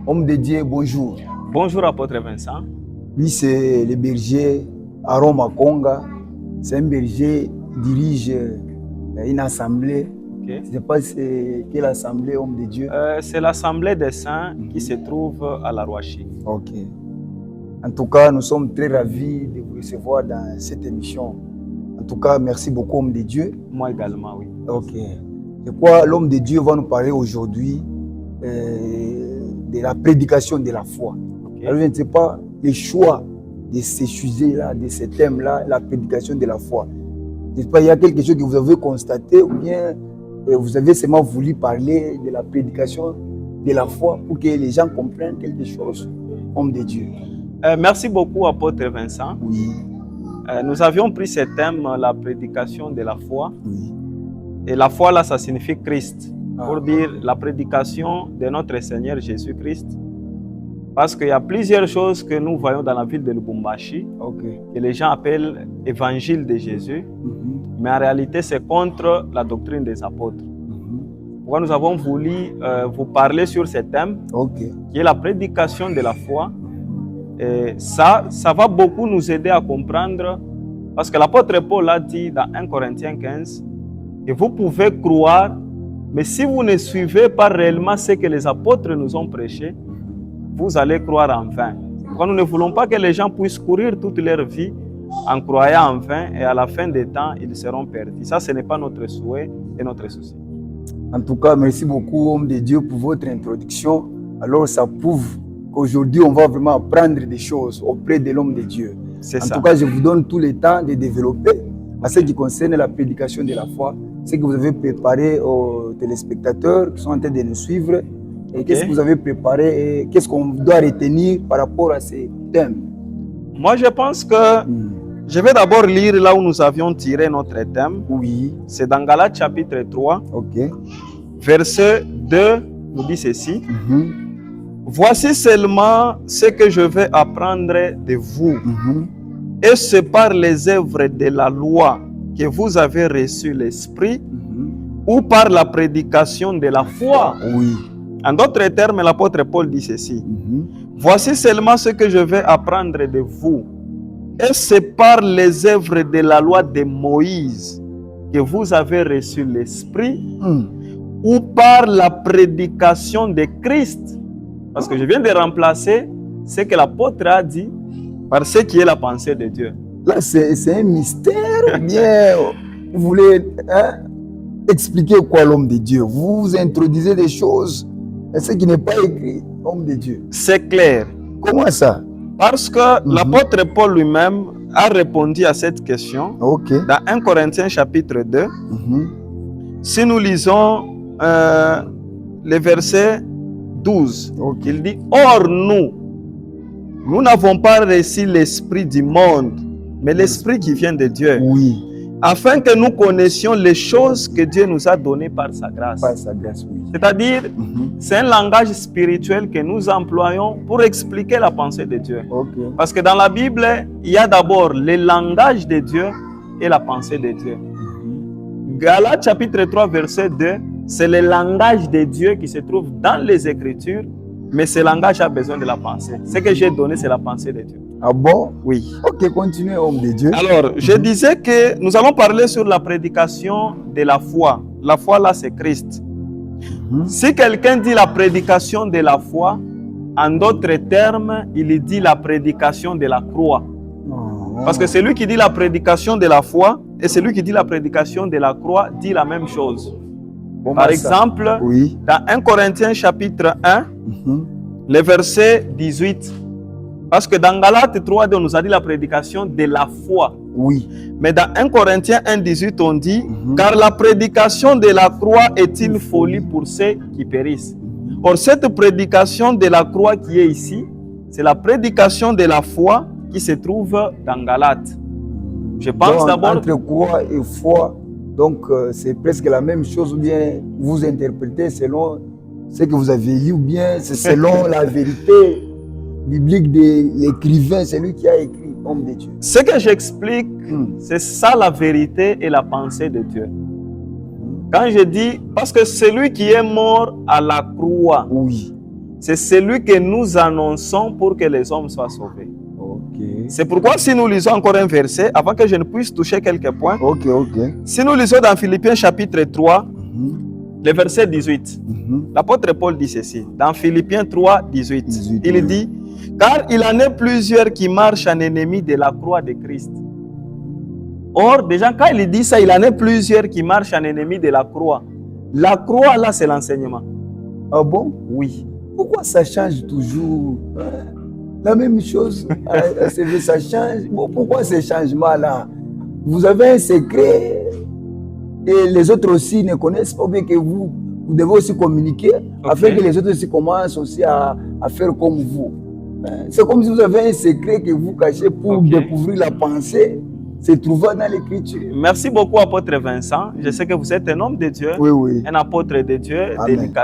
Homme de Dieu, bonjour. Bonjour, apôtre Vincent. Lui, c'est le berger Aaron Makonga. C'est un berger qui dirige une assemblée. Okay. Je ne sais pas c'est quelle assemblée, homme de Dieu. C'est l'assemblée des saints qui se trouve à la Rouachi. Ok. En tout cas, nous sommes très ravis de vous recevoir dans cette émission. En tout cas, merci beaucoup, homme de Dieu. Moi également, oui. Ok. De quoi l'homme de Dieu va nous parler aujourd'hui de la prédication de la foi. Okay. Alors, je ne sais pas le choix de ces sujets-là, de ces thèmes-là, la prédication de la foi. Je ne sais pas, il y a quelque chose que vous avez constaté ou bien vous avez seulement voulu parler de la prédication de la foi pour que les gens comprennent quelque chose, homme de Dieu. Merci beaucoup, apôtre Vincent. Oui. Nous avions pris ce thème, la prédication de la foi. Oui. Et la foi, là, ça signifie Christ. Ah. Pour dire la prédication de notre Seigneur Jésus-Christ. Parce qu'il y a plusieurs choses que nous voyons dans la ville de Lubumbashi, Okay. que les gens appellent évangile de Jésus. Mais en réalité, c'est contre la doctrine des apôtres. Pourquoi nous avons voulu vous parler sur ce thème, Okay. qui est la prédication de la foi. Et ça va beaucoup nous aider à comprendre, parce que l'apôtre Paul a dit dans 1 Corinthiens 15, que vous pouvez croire, mais si vous ne suivez pas réellement ce que les apôtres nous ont prêché, vous allez croire en vain. Pourquoi nous ne voulons pas que les gens puissent courir toute leur vie en croyant en vain et à la fin des temps, ils seront perdus. Ça, ce n'est pas notre souhait et notre souci. En tout cas, merci beaucoup, homme de Dieu, pour votre introduction. Alors, ça prouve qu'aujourd'hui, on va vraiment apprendre des choses auprès de l'homme de Dieu. C'est en ça. tout cas, je vous donne tout le temps de développer à ce qui concerne la prédication de la foi, ce que vous avez préparé aux téléspectateurs qui sont en train de nous suivre. Et qu'est-ce que vous avez préparé et qu'est-ce qu'on doit retenir par rapport à ces thèmes? Moi, je pense que je vais d'abord lire là où nous avions tiré notre thème. Oui. C'est dans Galates chapitre 3, Ok. verset 2, nous dit ceci. Voici seulement ce que je vais apprendre de vous. Et c'est par les œuvres de la loi que vous avez reçu l'Esprit ou par la prédication de la foi. Oui. En d'autres termes, l'apôtre Paul dit ceci. Voici seulement ce que je vais apprendre de vous. Et c'est par les œuvres de la loi de Moïse que vous avez reçu l'Esprit ou par la prédication de Christ. Parce que je viens de remplacer ce que l'apôtre a dit par ce qui est la pensée de Dieu. Là, c'est un mystère. Bien, vous voulez expliquer quoi l'homme de Dieu? Vous introduisez des choses, ce qui n'est pas écrit, homme de Dieu. C'est clair. Comment ça? Parce que l'apôtre Paul lui-même a répondu à cette question dans 1 Corinthiens chapitre 2. Si nous lisons le verset 12, il dit « Or nous n'avons pas reçu l'esprit du monde, mais l'esprit qui vient de Dieu. Oui. Afin que nous connaissions les choses que Dieu nous a données par sa grâce. » Par sa grâce, oui. C'est-à-dire, c'est un langage spirituel que nous employons pour expliquer la pensée de Dieu. Parce que dans la Bible, il y a d'abord le langage de Dieu et la pensée de Dieu. Galates chapitre 3, verset 2, c'est le langage de Dieu qui se trouve dans les Écritures, mais ce langage a besoin de la pensée. Ce que j'ai donné, c'est la pensée de Dieu. Ah bon? Oui. Ok, continuez, homme de Dieu. Alors, je disais que nous allons parler sur la prédication de la foi. La foi, là, c'est Christ. Si quelqu'un dit la prédication de la foi, en d'autres termes, il dit la prédication de la croix. Parce que celui qui dit la prédication de la foi et celui qui dit la prédication de la croix dit la même chose. Par exemple, dans 1 Corinthiens chapitre 1, le verset 18, parce que dans Galates 3, on nous a dit la prédication de la foi. Oui. Mais dans 1 Corinthiens 1, 18, on dit car la prédication de la croix est une folie pour ceux qui périssent. Or, cette prédication de la croix qui est ici, c'est la prédication de la foi qui se trouve dans Galates. Je pense d'abord entre croix et foi, donc c'est presque la même chose, ou bien vous interprétez selon ce que vous avez lu, ou bien c'est selon la vérité biblique de l'écrivain, c'est lui qui a écrit, homme de Dieu. Ce que j'explique, c'est ça la vérité et la pensée de Dieu. Quand je dis, parce que celui qui est mort à la croix, oui, c'est celui que nous annonçons pour que les hommes soient sauvés. Ok. C'est pourquoi si nous lisons encore un verset, avant que je ne puisse toucher quelques points, Ok, ok. si nous lisons dans Philippiens chapitre 3, Mhm. le verset 18, Mhm. l'apôtre Paul dit ceci, dans Philippiens 3, 18, 18, il oui. dit, car il en est plusieurs qui marchent en ennemi de la croix de Christ. Or, déjà, quand il dit ça, il en est plusieurs qui marchent en ennemi de la croix. La croix, là, c'est l'enseignement. Ah bon? Oui. Pourquoi ça change toujours? Hein? La même chose, ça change. Bon, pourquoi ces changements-là? Vous avez un secret et les autres aussi ne connaissent pas, bien que vous devez aussi communiquer afin que les autres aussi commencent aussi à faire comme vous. C'est comme si vous avez un secret que vous cachez pour découvrir la pensée, se trouvant dans l'Écriture. Merci beaucoup, apôtre Vincent. Je sais que vous êtes un homme de Dieu, Oui, oui. un apôtre de Dieu, dédicace.